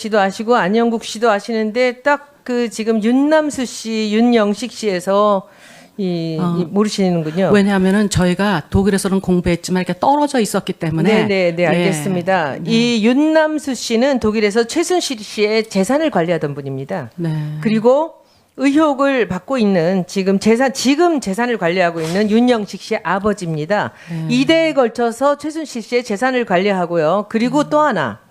씨도 아시고 안영국 씨도 아시는데 딱 그 지금 윤남수 씨, 윤영식 씨에서 모르시는군요. 왜냐하면은 저희가 독일에서는 공부했지만 이렇게 떨어져 있었기 때문에. 네, 알겠습니다. 이 윤남수 씨는 독일에서 최순실 씨의 재산을 관리하던 분입니다. 네. 그리고 의혹을 받고 있는 지금 재산을 관리하고 있는 윤영식 씨의 아버지입니다. 2대에 걸쳐서 최순실 씨의 재산을 관리하고요. 그리고 또 하나.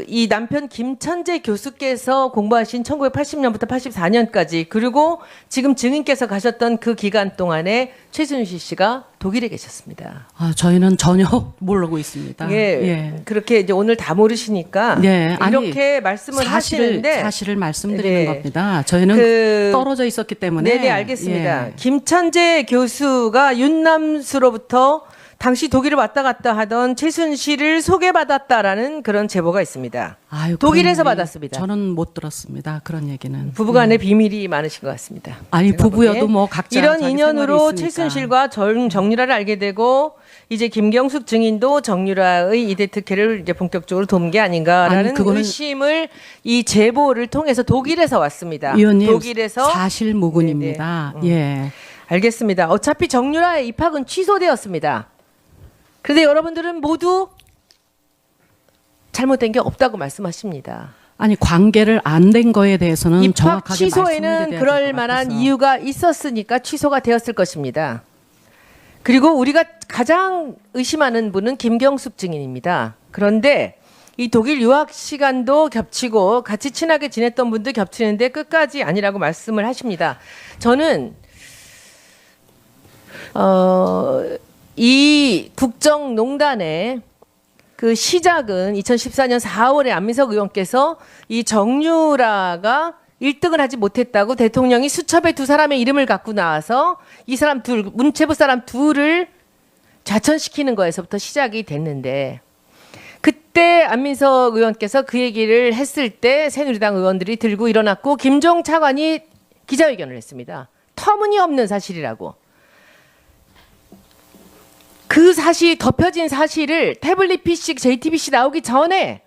이 남편 김천재 교수께서 공부하신 1980년부터 84년까지 그리고 지금 증인께서 가셨던 그 기간 동안에 최순실 씨가 독일에 계셨습니다. 저희는 전혀 모르고 있습니다. 그렇게 이제 오늘 다 모르시니까 이렇게 말씀을 하시는데 사실을 말씀드리는 겁니다. 저희는 떨어져 있었기 때문에. 네, 알겠습니다. 김천재 교수가 윤남수로부터 당시 독일을 왔다 갔다 하던 최순실을 소개받았다라는 그런 제보가 있습니다. 독일에서 받았습니다. 저는 못 들었습니다. 그런 얘기는. 부부간에 비밀이 많으신 것 같습니다. 아니 부부여도 뭐 각자 이런 인연으로 최순실과 정유라를 알게 되고 이제 김경숙 증인도 정유라의 이대 특혜를 이제 본격적으로 도운 게 아닌가라는 의심을 이 제보를 통해서 독일에서 왔습니다. 위원님, 독일에서 사실무근입니다. 알겠습니다. 어차피 정유라의 입학은 취소되었습니다. 그런데 여러분들은 모두 잘못된 게 없다고 말씀하십니다. 아니 관계를 안 된 거에 대해서는 입학 정확하게 취소에는 그럴 만한 이유가 있었으니까 취소가 되었을 것입니다. 그리고 우리가 가장 의심하는 분은 김경숙 증인입니다. 그런데 이 독일 유학 시간도 겹치고 같이 친하게 지냈던 분도 겹치는데 끝까지 아니라고 말씀을 하십니다. 저는 이 국정농단의 그 시작은 2014년 4월에 안민석 의원께서 이 정유라가 1등을 하지 못했다고 대통령이 수첩에 두 사람의 이름을 갖고 나와서 이 사람 문체부 사람 둘을 좌천시키는 거에서부터 시작이 됐는데 그때 안민석 의원께서 그 얘기를 했을 때 새누리당 의원들이 들고 일어났고 김종 차관이 기자회견을 했습니다. 터무니없는 사실이라고. 그 사실 덮여진 사실을 태블릿 PC, JTBC 나오기 전에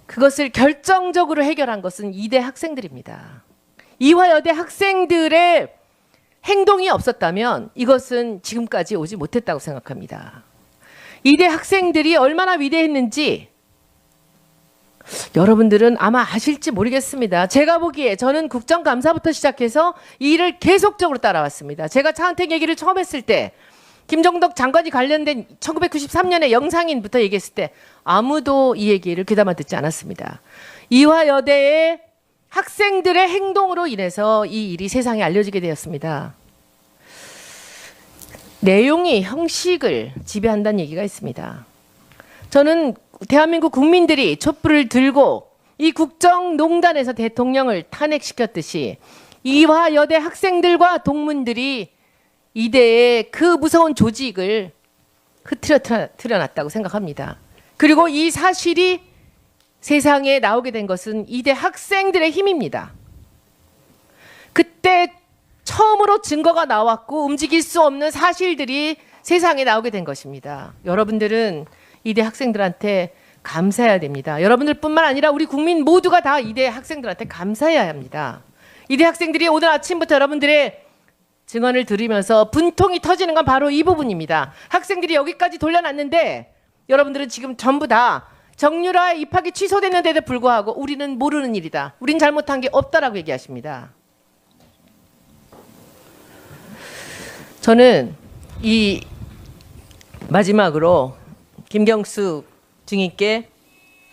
그것을 결정적으로 해결한 것은 이대 학생들입니다. 이화여대 학생들의 행동이 없었다면 이것은 지금까지 오지 못했다고 생각합니다. 이대 학생들이 얼마나 위대했는지 여러분들은 아마 아실지 모르겠습니다. 제가 보기에 저는 국정감사부터 시작해서 이 일을 계속적으로 따라왔습니다. 제가 차은택 얘기를 처음 했을 때 김정덕 장관이 관련된 1993년에 영상인부터 얘기했을 때 아무도 이 얘기를 귀담아 듣지 않았습니다. 이화여대의 학생들의 행동으로 인해서 이 일이 세상에 알려지게 되었습니다. 내용이 형식을 지배한다는 얘기가 있습니다. 저는 대한민국 국민들이 촛불을 들고 이 국정농단에서 대통령을 탄핵시켰듯이 이화여대 학생들과 동문들이 이대의 그 무서운 조직을 흐트러놨다고 생각합니다. 그리고 이 사실이 세상에 나오게 된 것은 이대 학생들의 힘입니다. 그때 처음으로 증거가 나왔고 움직일 수 없는 사실들이 세상에 나오게 된 것입니다. 여러분들은 이대 학생들한테 감사해야 됩니다. 여러분들뿐만 아니라 우리 국민 모두가 다 이대 학생들한테 감사해야 합니다. 이대 학생들이 오늘 아침부터 여러분들의 증언을 들으면서 분통이 터지는 건 바로 이 부분입니다. 학생들이 여기까지 돌려놨는데 여러분들은 지금 전부 다 정유라의 입학이 취소됐는데도 불구하고 우리는 모르는 일이다. 우린 잘못한 게 없다라고 얘기하십니다. 저는 이 마지막으로 김경숙 증인께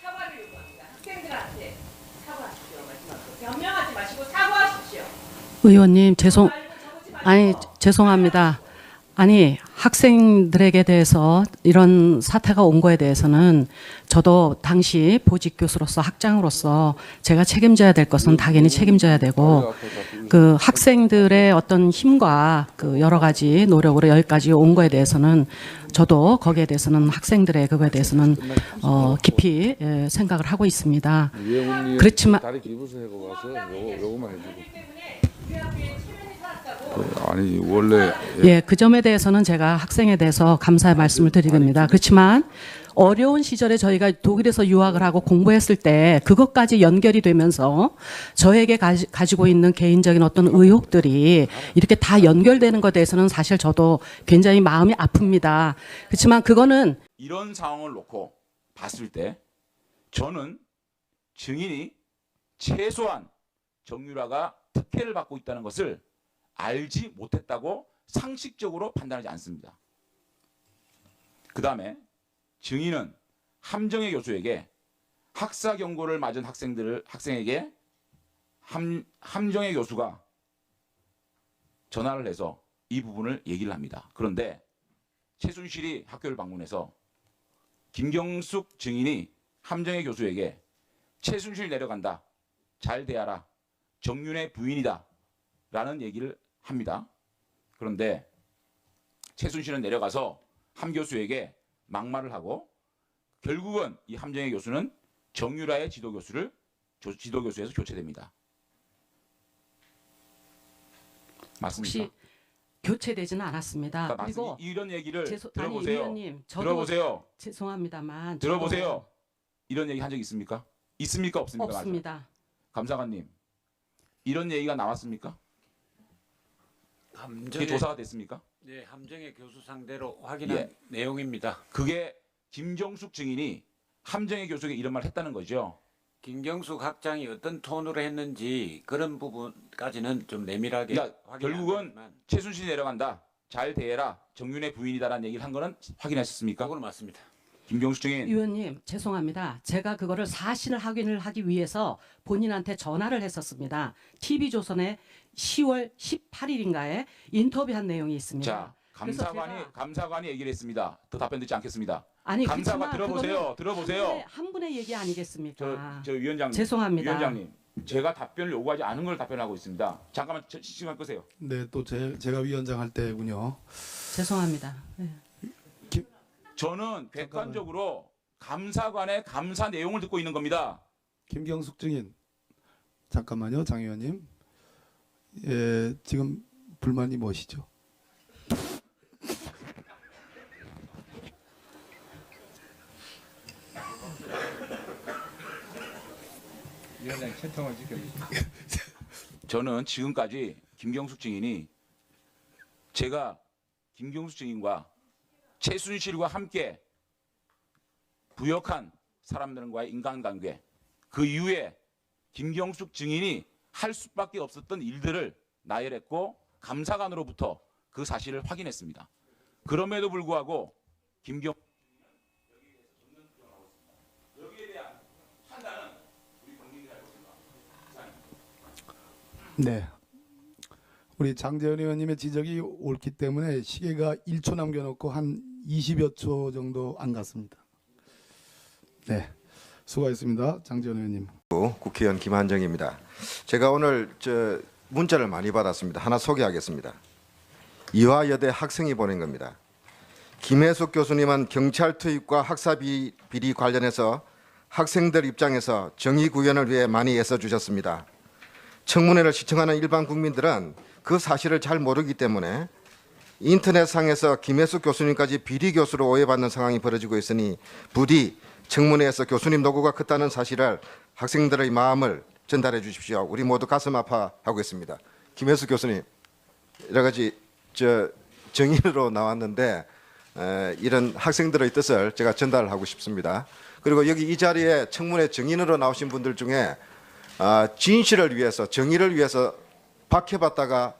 사과를 요구합니다. 학생들한테 사과하십시오. 마지막으로. 변명하지 마시고 사과하십시오. 의원님 죄송합니다. 아니 학생들에게 대해서 이런 사태가 온 거에 대해서는 저도 당시 보직 교수로서 학장으로서 제가 책임져야 될 것은 당연히 책임져야 되고 그 학생들의 어떤 힘과 그 여러 가지 노력으로 여기까지 온 거에 대해서는 저도 거기에 대해서는 학생들의 그거에 대해서는 깊이 생각을 하고 있습니다. 그렇지만 다리 기부서 가서 요거만 해주고. 아니 원래 그 점에 대해서는 제가 학생에 대해서 감사의 말씀을 드립니다. 그렇지만 어려운 시절에 저희가 독일에서 유학을 하고 공부했을 때 그것까지 연결이 되면서 저에게 가지고 있는 개인적인 어떤 의혹들이 이렇게 다 연결되는 것에 대해서는 사실 저도 굉장히 마음이 아픕니다. 그렇지만 그거는 이런 상황을 놓고 봤을 때 저는 증인이 최소한 정유라가 특혜를 받고 있다는 것을 알지 못했다고 상식적으로 판단하지 않습니다. 그 다음에 증인은 함정혜 교수에게 학사 경고를 맞은 학생에게 함정혜 교수가 전화를 해서 이 부분을 얘기를 합니다. 그런데 최순실이 학교를 방문해서 김경숙 증인이 함정혜 교수에게 최순실 내려간다. 잘 대하라. 정윤의 부인이다. 라는 얘기를 합니다. 그런데 최순실은 내려가서 함 교수에게 막말을 하고 결국은 이 함정혜 교수는 정유라의 지도교수에서 교체됩니다. 맞습니까? 혹시 교체되지는 않았습니다. 그러니까 그리고 이런 얘기를 아니, 들어보세요. 위원님, 저도 들어보세요. 죄송합니다만 들어보세요. 이런 얘기 한 적 있습니까? 있습니까? 없습니까? 없습니다. 맞아요. 감사관님, 이런 얘기가 나왔습니까? 그게 함정의 조사가 됐습니까? 네, 함정의 교수 상대로 확인한 예. 내용입니다. 그게 김정숙 증인이 함정혜 교수에게 이런 말을 했다는 거죠. 김경숙 학장이 어떤 톤으로 했는지 그런 부분까지는 좀 내밀하게 그러니까 확인이 안 결국은 되지만 최순실이 내려간다. 잘 대해라. 정윤의 부인이다라는 얘기를 한 거는 확인하셨습니까? 그건 맞습니다. 김경숙 증인. 위원님 죄송합니다. 제가 그거를 사실 확인을 하기 위해서 본인한테 전화를 했었습니다. TV조선에 10월 18일인가에 인터뷰한 내용이 있습니다. 자, 그래서 감사관이 얘기를 했습니다. 더 답변 듣지 않겠습니다. 아니 감사관 그렇지만 들어보세요. 그거는 한 분의 얘기 아니겠습니까? 저 위원장님. 죄송합니다. 위원장님. 제가 답변을 요구하지 않은 걸 답변하고 있습니다. 잠깐만 시간 끄세요. 네, 또 제가 위원장 할 때군요. 죄송합니다. 네. 저는 객관적으로 감사관의 감사 내용을 듣고 있는 겁니다. 김경숙 증인, 잠깐만요, 장 의원님. 예, 지금 불만이 무엇이죠? 위원장 채통을 지켜주십시오. 저는 지금까지 김경숙 증인이 제가 김경숙 증인과 최순실과 함께 부역한 사람들과의 인간관계, 그 이후에 김경숙 증인이 할 수밖에 없었던 일들을 나열했고 감사관으로부터 그 사실을 확인했습니다. 그럼에도 불구하고 네. 우리 장재현 의원님의 지적이 옳기 때문에 시계가 1초 남겨놓고 한 20여 초 정도 안 갔습니다. 네, 수고하셨습니다, 장재현 의원님. 국회의원 김한정입니다. 제가 오늘 문자를 많이 받았습니다. 하나 소개하겠습니다. 이화여대 학생이 보낸 겁니다. 김혜숙 교수님은 경찰 투입과 학사 비리 관련해서 학생들 입장에서 정의 구현을 위해 많이 애써주셨습니다. 청문회를 시청하는 일반 국민들은 그 사실을 잘 모르기 때문에 인터넷상에서 김혜숙 교수님까지 비리 교수로 오해받는 상황이 벌어지고 있으니 부디 청문회에서 교수님 노고가 컸다는 사실을 학생들의 마음을 전달해 주십시오. 우리 모두 가슴 아파하고 있습니다. 김혜숙 교수님, 여러 가지 정인으로 나왔는데 이런 학생들의 뜻을 제가 전달하고 싶습니다. 그리고 여기 이 자리에 청문회 정인으로 나오신 분들 중에 진실을 위해서, 정의를 위해서 박해받다가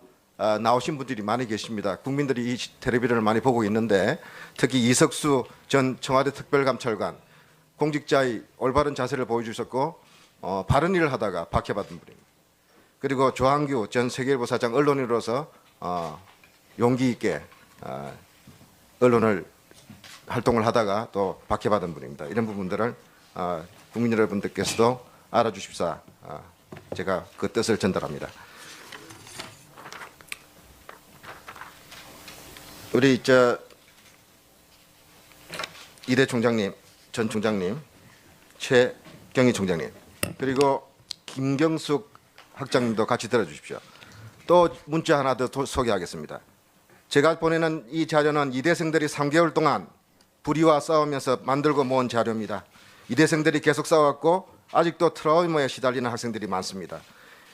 나오신 분들이 많이 계십니다. 국민들이 이 텔레비전을 많이 보고 있는데 특히 이석수 전 청와대 특별감찰관, 공직자의 올바른 자세를 보여주셨고 바른 일을 하다가 박해받은 분입니다. 그리고 조항규 전 세계일보 사장 언론인으로서 용기 있게 언론을 활동을 하다가 또 박해받은 분입니다. 이런 부분들을 국민 여러분들께서도 알아주십사 제가 그 뜻을 전달합니다. 우리 이대 총장님, 전 총장님, 최경희 총장님, 그리고 김경숙 학장님도 같이 들어주십시오. 또 문자 하나 더 소개하겠습니다. 제가 보내는 이 자료는 이대생들이 3개월 동안 불의와 싸우면서 만들고 모은 자료입니다. 이대생들이 계속 싸웠고 아직도 트라우마에 시달리는 학생들이 많습니다.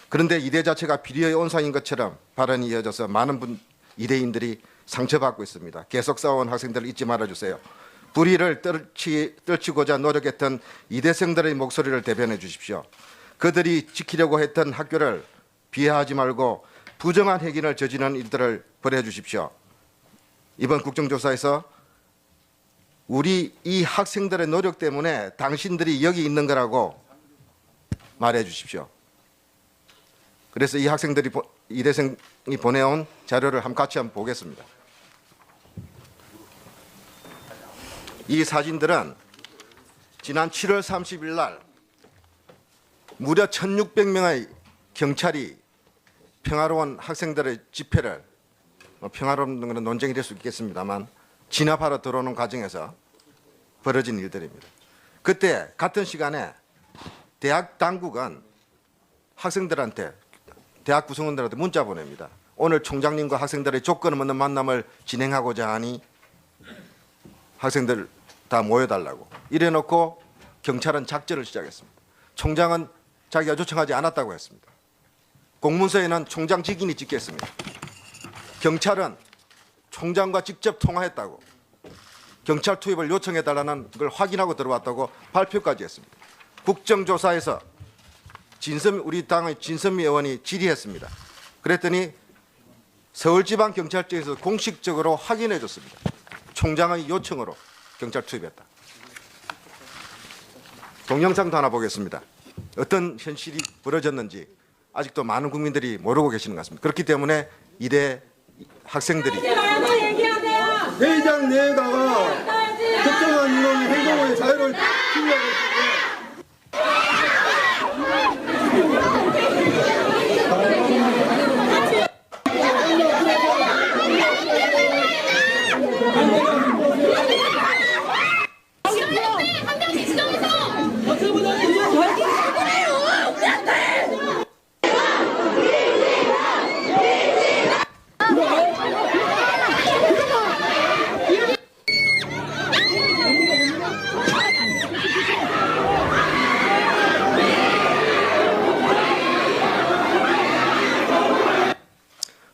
그런데 이대 자체가 비리의 온상인 것처럼 발언이 이어져서 많은 이대인들이 상처받고 있습니다. 계속 싸워온 학생들을 잊지 말아주세요. 불의를 떨치고자 노력했던 이대생들의 목소리를 대변해 주십시오. 그들이 지키려고 했던 학교를 비하하지 말고 부정한 행위를 저지르는 일들을 벌여 주십시오. 이번 국정조사에서 우리 이 학생들의 노력 때문에 당신들이 여기 있는 거라고 말해 주십시오. 그래서 이 학생들이 이대생이 보내온 자료를 같이 한번 보겠습니다. 이 사진들은 지난 7월 30일 날 무려 1,600명의 경찰이 평화로운 학생들의 집회를 평화로운 것은 논쟁이 될 수 있겠습니다만 진압하러 들어오는 과정에서 벌어진 일들입니다. 그때 같은 시간에 대학 당국은 학생들한테 대학 구성원들한테 문자 보냅니다. 오늘 총장님과 학생들의 조건 없는 만남을 진행하고자 하니 학생들 다 모여달라고 이래놓고 경찰은 작전을 시작했습니다. 총장은 자기가 요청하지 않았다고 했습니다. 공문서에는 총장 직인이 찍혔습니다. 경찰은 총장과 직접 통화했다고 경찰 투입을 요청해달라는 걸 확인하고 들어왔다고 발표까지 했습니다. 국정조사에서 우리 당의 진선미 의원이 질의했습니다. 그랬더니 서울지방경찰청에서 공식적으로 확인해 줬습니다. 총장의 요청으로 경찰 투입했다. 동영상도 하나 보겠습니다. 어떤 현실이 벌어졌는지 아직도 많은 국민들이 모르고 계시는 것 같습니다. 그렇기 때문에 이대 학생들이 회장 내에다가 특정한 인원의 행동의 자유를 침해하고 있습니다.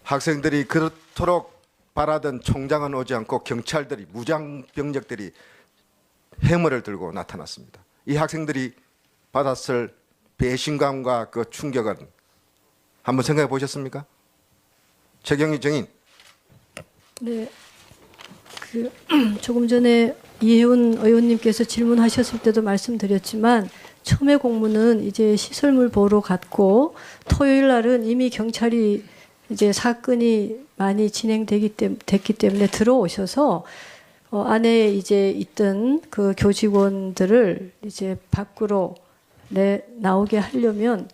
학생들이 그렇도록 바라던 총장은 오지 않고 경찰들이 무장 병력들이 해머를 들고 나타났습니다. 이 학생들이 받았을 배신감과 그 충격은 한번 생각해 보셨습니까? 최경희 정인. 네, 조금 전에 이혜훈 의원님께서 질문하셨을 때도 말씀드렸지만 처음에 공문은 이제 시설물 보러 갔고 토요일 날은 이미 경찰이 이제 사건이 많이 됐기 때문에 들어오셔서 안에 이제 있던 그 교직원들을 이제 밖으로 나오게 하려면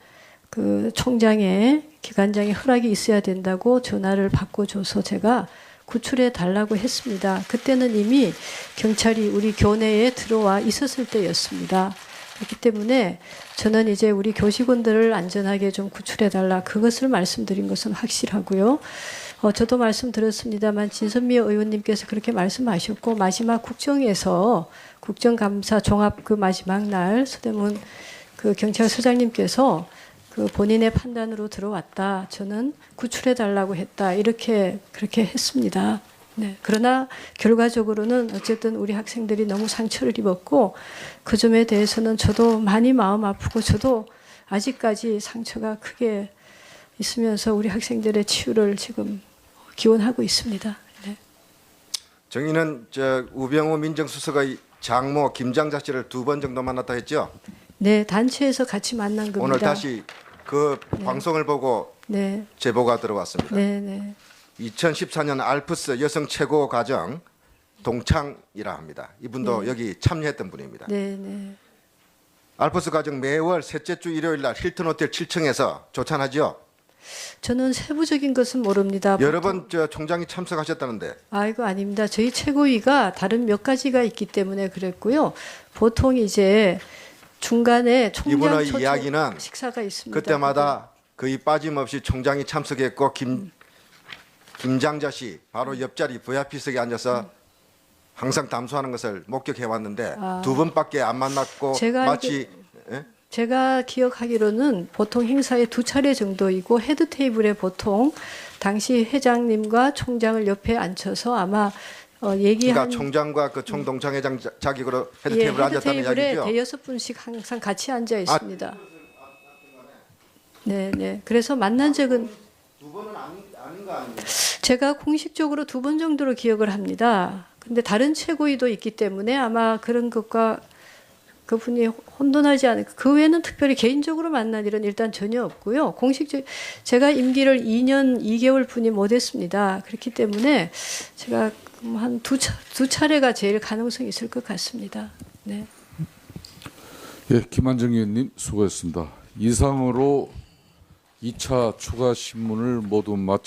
그 총장의 기관장의 허락이 있어야 된다고 전화를 바꿔줘서 제가 구출해 달라고 했습니다. 그때는 이미 경찰이 우리 교내에 들어와 있었을 때였습니다. 그렇기 때문에 저는 이제 우리 교직원들을 안전하게 좀 구출해 달라 그것을 말씀드린 것은 확실하고요. 저도 말씀드렸습니다만 진선미 의원님께서 그렇게 말씀하셨고 마지막 국정에서 국정감사 종합 그 마지막 날 서대문 그 경찰서장님께서 그 본인의 판단으로 들어왔다. 저는 구출해 달라고 했다. 그렇게 했습니다. 네. 그러나 결과적으로는 어쨌든 우리 학생들이 너무 상처를 입었고 그 점에 대해서는 저도 많이 마음 아프고 저도 아직까지 상처가 크게 있으면서 우리 학생들의 치유를 지금 기원하고 있습니다. 네. 정의는 우병우 민정수석의 장모 김장자 씨를 2번 정도 만났다 했죠? 네, 단체에서 같이 만난 겁니다. 오늘 다시 그 방송을 보고 네. 제보가 들어왔습니다. 네, 네. 2014년 알프스 여성 최고 과정 동창이라 합니다. 이분도 여기 참여했던 분입니다. 네, 네. 알프스 과정 매월 셋째 주 일요일 날 힐튼 호텔 7층에서 조찬하죠. 저는 세부적인 것은 모릅니다. 여러 번 총장이 참석하셨다는데. 아이고 아닙니다. 저희 최고위가 다른 몇 가지가 있기 때문에 그랬고요. 보통 이제 중간에 총장 이분의 초청 이야기는 식사가 있습니다. 그때마다 거의 빠짐없이 총장이 참석했고 김장자 씨 바로 옆자리 VIP석에 앉아서 항상 담소하는 것을 목격해 왔는데 아. 두 번밖에 안 만났고 제가 마치 예? 제가 기억하기로는 보통 행사에 2차례 정도이고 헤드 테이블에 보통 당시 회장님과 총장을 옆에 앉혀서 아마 얘기한 그러니까 총장과 그 총동창회장 자격으로 헤드 예, 테이블에 앉았다는 테이블에 이야기죠. 대여섯 분씩 항상 같이 앉아 있습니다. 네, 네. 그래서 만난 적은 두 번은 아닌 거 아니에요? 제가 공식적으로 2번 정도로 기억을 합니다. 근데 다른 최고위도 있기 때문에 아마 그런 것과 그분이 혼돈하지 않을까. 그 외에는 특별히 개인적으로 만난 일은 일단 전혀 없고요. 공식적 제가 임기를 2년 2개월 분이 못했습니다. 그렇기 때문에 제가 한 두 차례가 제일 가능성이 있을 것 같습니다. 네. 예, 김한정 의원님 수고했습니다. 이상으로 2차 추가 신문을 모두 마치